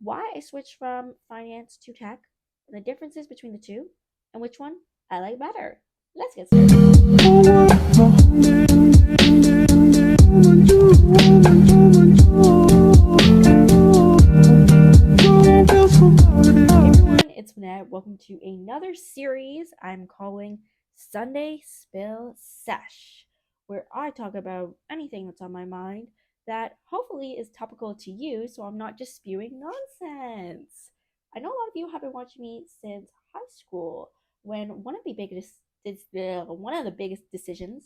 why I switched from finance to tech, and the differences between the two, and which one I like better. Let's get started. Everyone, it's Manette. Welcome to another series I'm calling Sunday Spill Sess, where I talk about anything that's on my mind that hopefully is topical to you, so I'm not just spewing nonsense. I know a lot of you have been watching me since high school, when one of the biggest decisions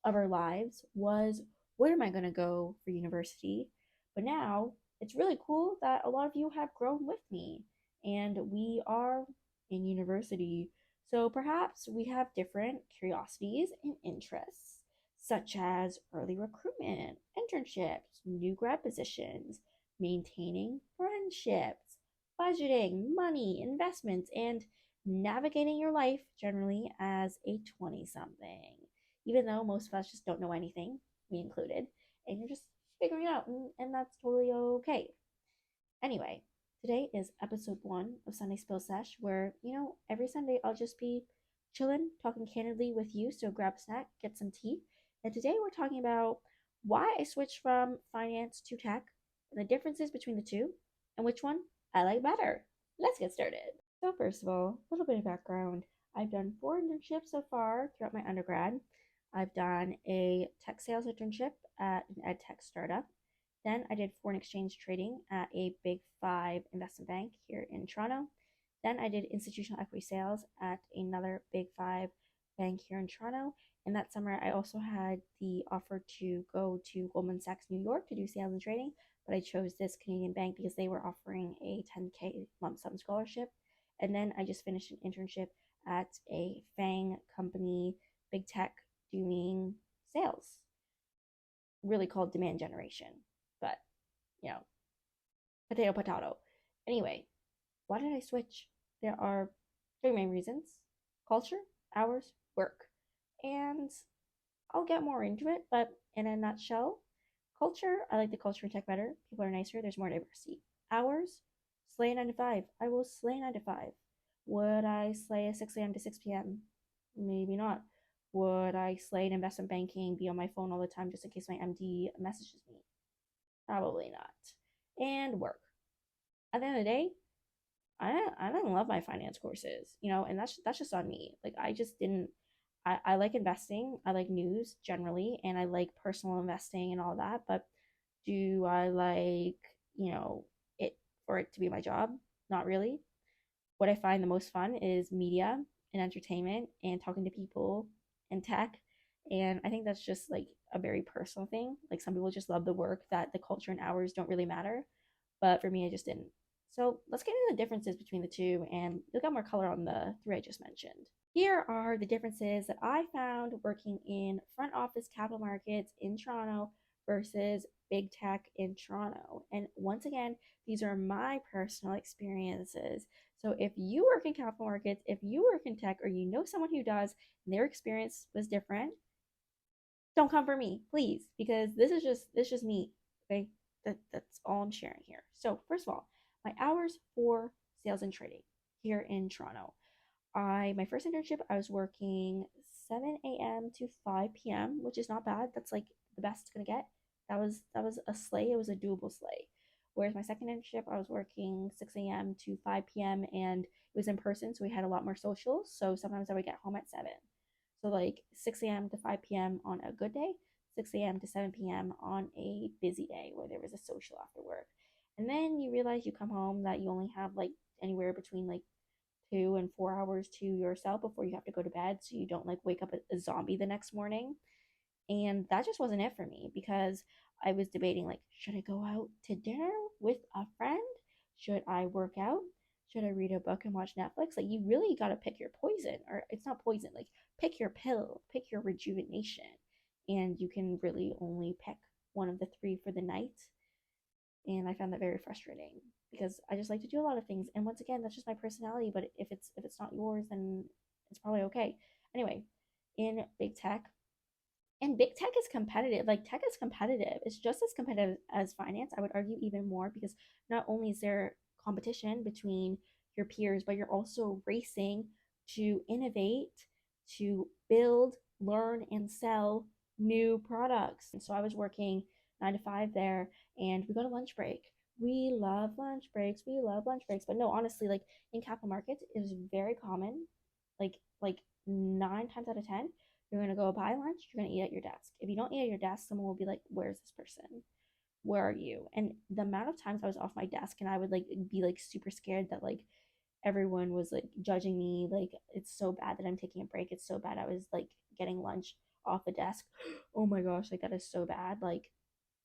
of our lives was, where am I going to go for university? But now it's really cool that a lot of you have grown with me and we are in university. So perhaps we have different curiosities and interests, such as early recruitment, internships, new grad positions, maintaining friendships, budgeting, money, investments, and navigating your life generally as a 20 something. Even though most of us just don't know anything, me included, and you're just figuring it out, and that's totally okay. Anyway, today is episode 1 of Sunday Spill Sess, where, every Sunday I'll just be chilling, talking candidly with you. So grab a snack, get some tea. And today we're talking about why I switched from finance to tech, and the differences between the two, and which one I like better. Let's get started. So, first of all, a little bit of background. I've done 4 internships so far throughout my undergrad. I've done a tech sales internship at an ed tech startup. Then I did foreign exchange trading at a big five investment bank here in Toronto. Then I did institutional equity sales at another big five bank here in Toronto. And that summer, I also had the offer to go to Goldman Sachs New York to do sales and trading, but I chose this Canadian bank because they were offering a 10K lump sum scholarship. And then I just finished an internship at a FANG company, big tech, doing sales, really called demand generation. But, you know, potato, potato. Anyway, why did I switch? There are 3 main reasons: culture, hours, work. And I'll get more into it, but in a nutshell, culture, I like the culture in tech better. People are nicer, there's more diversity. Hours, slay 9 to 5. I will slay 9 to 5. Would I slay a 6 a.m. to 6 p.m.? Maybe not. Would I slay an investment banking, be on my phone all the time just in case my MD messages me? Probably not. And work. At the end of the day, I didn't love my finance courses, and that's just on me. Like I just didn't. I like investing. I like news generally, and I like personal investing and all that. But do I like it for it to be my job? Not really. What I find the most fun is media and entertainment and talking to people and tech. And I think that's just like a very personal thing. Like some people just love the work that the culture and hours don't really matter. But for me, I just didn't. So let's get into the differences between the two, and you'll get more color on the 3 I just mentioned. Here are the differences that I found working in front office capital markets in Toronto versus big tech in Toronto. And once again, these are my personal experiences. So if you work in capital markets, if you work in tech, or you know someone who does, and their experience was different, don't come for me, please, because this is just me. Okay, that's all I'm sharing here. So first of all, my hours for sales and trading here in Toronto. My first internship, I was working 7 a.m. to 5 p.m., which is not bad. That's like the best it's gonna get. That was a slay. It was a doable slay. Whereas my second internship, I was working 6 a.m. to 5 p.m. and it was in person, so we had a lot more socials. So sometimes I would get home at 7. So like 6 a.m. to 5 p.m. on a good day, 6 a.m. to 7 p.m. on a busy day where there was a social after work. And then you realize you come home that you only have like anywhere between like 2 and 4 hours to yourself before you have to go to bed, so you don't like wake up a zombie the next morning. And that just wasn't it for me, because I was debating, like, should I go out to dinner with a friend? Should I work out? Should I read a book and watch Netflix? Like, you really got to pick your poison, or it's not poison, like pick your pill, pick your rejuvenation. And you can really only pick one of the 3 for the night. And I found that very frustrating because I just like to do a lot of things. And once again, that's just my personality. But if it's not yours, then it's probably okay. Anyway, in big tech, and big tech is competitive. Like tech is competitive. It's just as competitive as finance. I would argue even more, because not only is there competition between your peers, but you're also racing to innovate, to build, learn, and sell new products. And so I was working 9 to 5 there, and we got a lunch break. We love lunch breaks. We love lunch breaks. But no, honestly, like in capital markets, it was very common. Like 9 times out of 10, you're gonna go buy lunch. You're gonna eat at your desk. If you don't eat at your desk, someone will be like, "Where's this person? Where are you?" And the amount of times I was off my desk and I would like be like super scared that like everyone was like judging me, like it's so bad that I'm taking a break, it's so bad I was like getting lunch off the desk. Oh my gosh, like that is so bad, like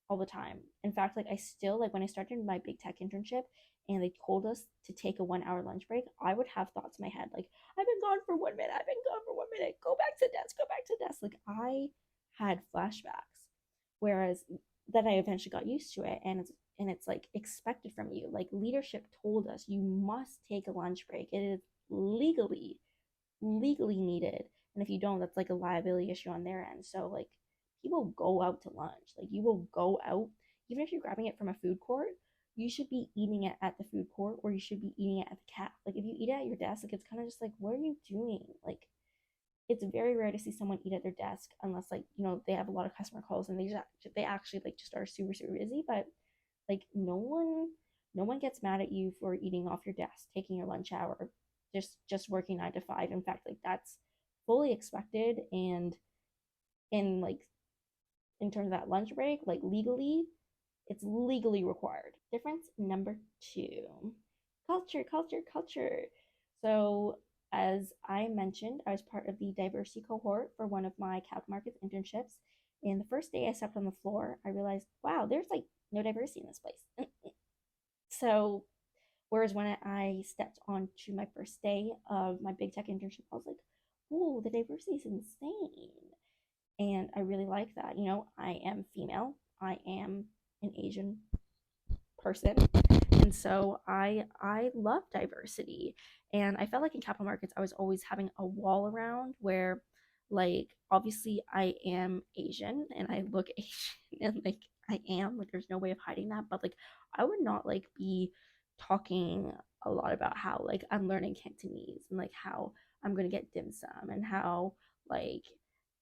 all the time. In fact, like I still like when I started my big tech internship and they told us to take a 1 hour lunch break, I would have thoughts in my head like, I've been gone for 1 minute, I've been gone for 1 minute, go back to desk, go back to desk. Like I had flashbacks. Whereas then I eventually got used to it, and it's like expected from you. Like leadership told us you must take a lunch break. It is legally needed. And if you don't, that's like a liability issue on their end. So like people go out to lunch. Like you will go out, even if you're grabbing it from a food court, you should be eating it at the food court or you should be eating it at the caf. Like if you eat it at your desk, like it's kind of just like, what are you doing? Like it's very rare to see someone eat at their desk unless like, they have a lot of customer calls and they actually like just are super, super busy. But like no one gets mad at you for eating off your desk, taking your lunch hour, just working 9 to 5. In fact, like that's fully expected. And in like in terms of that lunch break, like legally, it's legally required. Difference number two: culture, culture, culture. So as I mentioned, I was part of the diversity cohort for one of my capital markets internships. And the first day I stepped on the floor, I realized, wow, there's like no diversity in this place. So whereas when I stepped onto my first day of my big tech internship, I was like, "Whoa, the diversity is insane," and I really like that. I am female. I am an Asian person, and so I love diversity. And I felt like in capital markets, I was always having a wall around where, like, obviously I am Asian and I look Asian, and like I am, like there's no way of hiding that. But like I would not like be talking a lot about how like I'm learning Cantonese and like how I'm gonna get dim sum and how like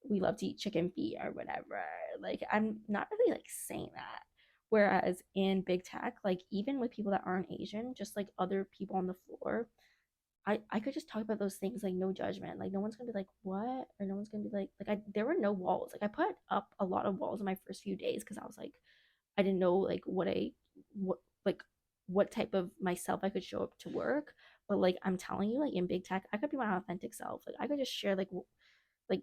we love to eat chicken feet or whatever. Like I'm not really like saying that. Whereas in big tech, like even with people that aren't Asian, just like other people on the floor, I could just talk about those things like no judgment. Like no one's gonna be like what, or no one's gonna be like there were no walls. Like I put up a lot of walls in my first few days because I was like I didn't know like what like what type of myself I could show up to work. But like I'm telling you, like in big tech, I could be my authentic self. Like I could just share like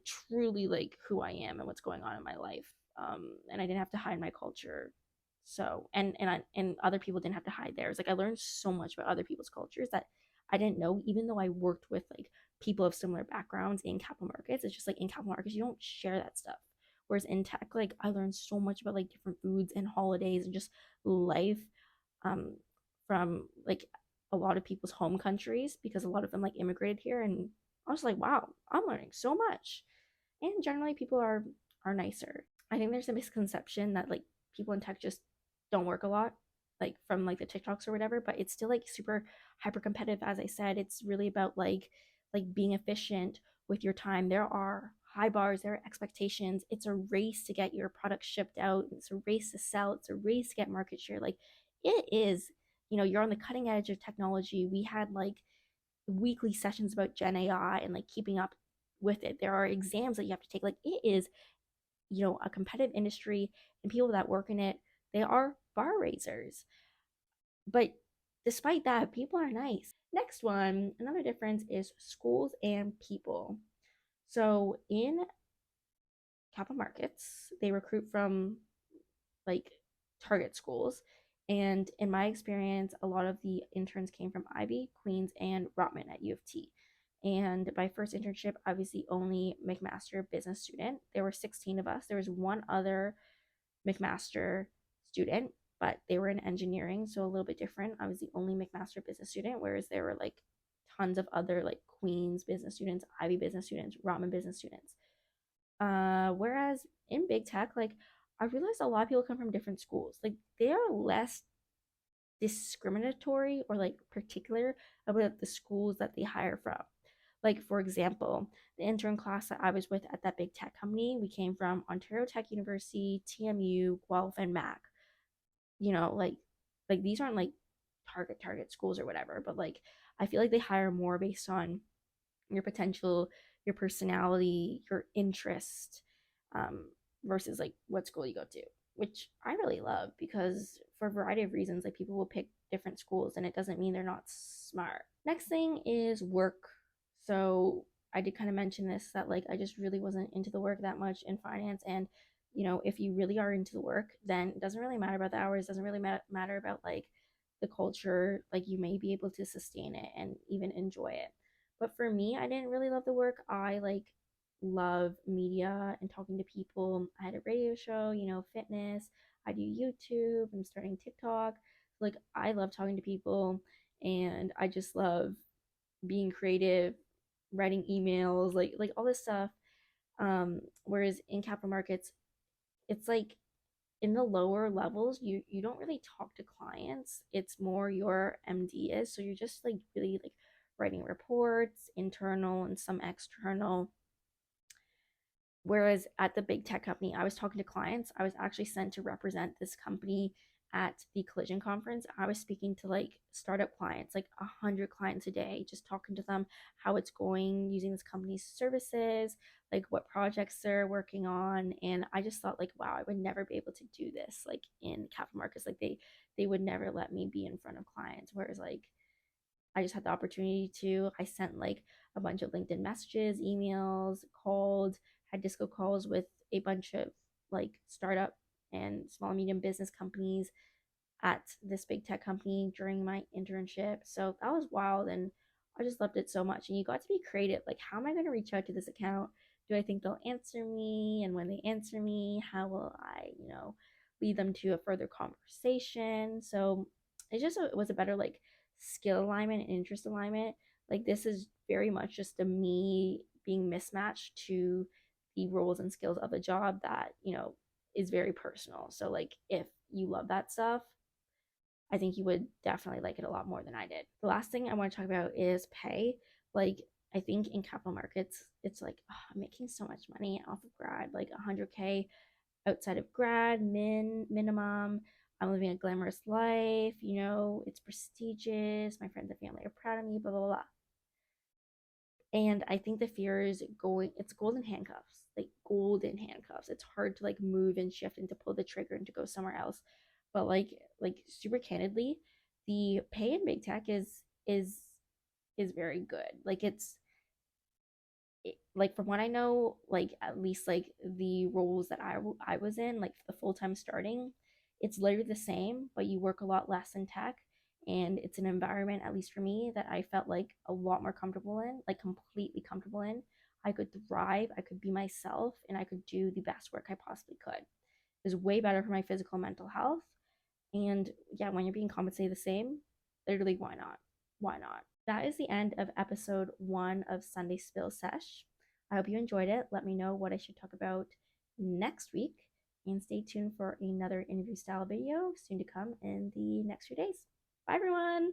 truly like who I am and what's going on in my life. And I didn't have to hide my culture. So and other people didn't have to hide theirs. Like I learned so much about other people's cultures that I didn't know, even though I worked with like people of similar backgrounds in capital markets. It's just like in capital markets, you don't share that stuff. Whereas in tech, like I learned so much about like different foods and holidays and just life um, from like a lot of people's home countries because a lot of them like immigrated here. And I was like, wow, I'm learning so much. And generally people are nicer. I think there's a misconception that like people in tech just don't work a lot, like from like the TikToks or whatever, but it's still like super hyper competitive. As I said, it's really about like being efficient with your time. There are high bars, there are expectations. It's a race to get your product shipped out. It's a race to sell. It's a race to get market share. Like it is, you're on the cutting edge of technology. We had like weekly sessions about Gen AI and like keeping up with it. There are exams that you have to take. Like it is, a competitive industry, and people that work in it, they are bar raisers. But despite that, people are nice. Next one, another difference is schools and people. So in capital markets, they recruit from like target schools. And in my experience, a lot of the interns came from Ivy, Queens, and Rotman at U of T. And my first internship, I was the only McMaster business student. There were 16 of us. There was one other McMaster student, but they were in engineering, so a little bit different. I was the only McMaster business student, whereas there were like tons of other like Queens business students, Ivy business students, Rotman business students. Whereas in big tech, like I realized a lot of people come from different schools. Like they are less discriminatory or like particular about the schools that they hire from. Like, for example, the intern class that I was with at that big tech company, we came from Ontario Tech University, TMU, Guelph, and Mac. You know, like these aren't like target schools or whatever, but like I feel like they hire more based on your potential, your personality, your interest, um, versus like what school you go to, which I really love because for a variety of reasons, like people will pick different schools and it doesn't mean they're not smart. Next thing is work. So I did kind of mention this that like I just really wasn't into the work that much in finance. And if you really are into the work, then it doesn't really matter about the hours, doesn't really matter about like the culture, like you may be able to sustain it and even enjoy it. But for me, I didn't really love the work. I like love media and talking to people. I had a radio show, fitness. I do YouTube. I'm starting TikTok. Like I love talking to people and I just love being creative, writing emails, like all this stuff. Whereas in capital markets, it's like in the lower levels, you don't really talk to clients. It's more your MD is. So you're just like really like writing reports, internal and some external. Whereas at the big tech company, I was talking to clients. I was actually sent to represent this company at the collision conference. I was speaking to like startup clients, like 100 clients a day, just talking to them how it's going using this company's services, like what projects they're working on. And I just thought like, wow, I would never be able to do this like in capital markets. Like they would never let me be in front of clients. Whereas like I just had the opportunity to. I sent like a bunch of LinkedIn messages, emails, called, had disco calls with a bunch of like startup and small and medium business companies at this big tech company during my internship. So that was wild and I just loved it so much. And you got to be creative. Like, how am I going to reach out to this account? Do I think they'll answer me? And when they answer me, how will I, lead them to a further conversation? So it was a better like skill alignment and interest alignment. Like, this is very much just a me being mismatched to the roles and skills of a job that, is very personal. So, like, if you love that stuff, I think you would definitely like it a lot more than I did. The last thing I want to talk about is pay. Like, I think in capital markets, it's like, oh, I'm making so much money off of grad, like 100K outside of grad, minimum. I'm living a glamorous life, it's prestigious. My friends and family are proud of me, blah, blah, blah. And I think the fear is it's golden handcuffs, like golden handcuffs. It's hard to like move and shift and to pull the trigger and to go somewhere else. But like super candidly, the pay in big tech is very good. Like like from what I know, like at least like the roles that I was in, like the full time starting, it's literally the same, but you work a lot less in tech, and it's an environment, at least for me, that I felt like a lot more comfortable in, like completely comfortable in. I could thrive, I could be myself, and I could do the best work I possibly could. It was way better for my physical and mental health. And yeah, when you're being compensated the same, literally, why not? Why not? That is the end of episode 1 of Sunday Spill Sess. I hope you enjoyed it. Let me know what I should talk about next week. And stay tuned for another interview style video soon to come in the next few days. Bye, everyone.